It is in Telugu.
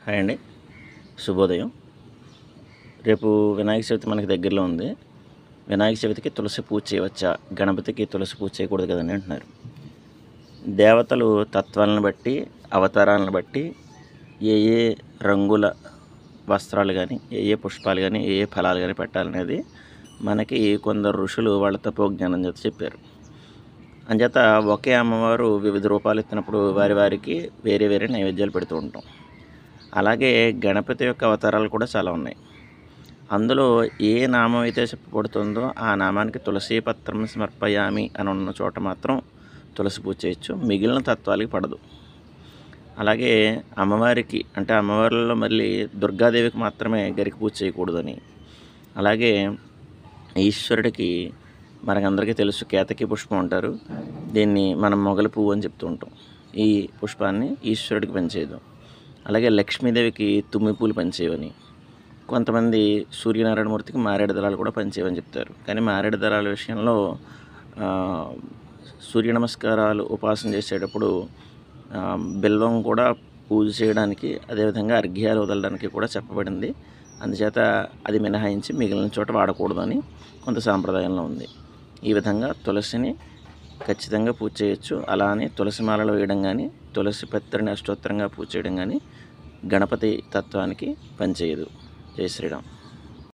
హాయ్ అండి. శుభోదయం. రేపు వినాయక చవితి మనకి దగ్గరలో ఉంది. వినాయక చవితికి తులసి పూజ చేయవచ్చా? గణపతికి తులసి పూజ చేయకూడదు కదండి అంటున్నారు. దేవతలు తత్వాలను బట్టి, అవతారాలను బట్టి ఏ ఏ రంగుల వస్త్రాలు కానీ, ఏ పుష్పాలు కానీ, ఏ ఫలాలు కానీ పెట్టాలనేది మనకి కొందరు ఋషులు వాళ్ళ తపోజ్ఞానం చేత చెప్పారు. అంచేత ఒకే అమ్మవారు వివిధ రూపాలు ఎత్తినప్పుడు వారికి వేరే వేరే నైవేద్యాలు పెడుతూ ఉంటాం. అలాగే గణపతి యొక్క అవతారాలు కూడా చాలా ఉన్నాయి. అందులో ఏ నామం అయితే చెప్పబడుతుందో ఆ నామానికి తులసీ పత్రం సమర్పయామి అని ఉన్న చోట మాత్రం తులసి పూజ చేయొచ్చు, మిగిలిన తత్వాలకి పడదు. అలాగే అమ్మవారికి అంటే అమ్మవారిలో మళ్ళీ దుర్గాదేవికి మాత్రమే గరికి పూజ చేయకూడదని, అలాగే ఈశ్వరుడికి మనకందరికీ తెలుసు కేతకి పుష్పం అంటారు, దీన్ని మనం మొగలి పువ్వు అని చెప్తూ ఉంటాం. ఈ పుష్పాన్ని ఈశ్వరుడికి పనిచేయదు. అలాగే లక్ష్మీదేవికి తుమ్మి పూలు పనిచేయవని, కొంతమంది సూర్యనారాయణమూర్తికి మారేడు దళాలు కూడా పనిచేయవని చెప్తారు. కానీ మారేడు దళాల విషయంలో సూర్య నమస్కారాలు ఉపాసన చేసేటప్పుడు బెల్లం కూడా పూజ చేయడానికి, అదేవిధంగా అర్ఘ్యాలు వదలడానికి కూడా చెప్పబడింది. అందుచేత అది మినహాయించి మిగిలిన చోట వాడకూడదని కొంత సాంప్రదాయంలో ఉంది. ఈ విధంగా తులసిని ఖచ్చితంగా పూజ చేయొచ్చు. అలా అని తులసి మాలలు వేయడం కానీ, తులసి పత్రిని అష్టోత్తరంగా పూజ చేయడం కానీ గణపతి తత్వానికి పనిచేయదు. జై శ్రీరామ్.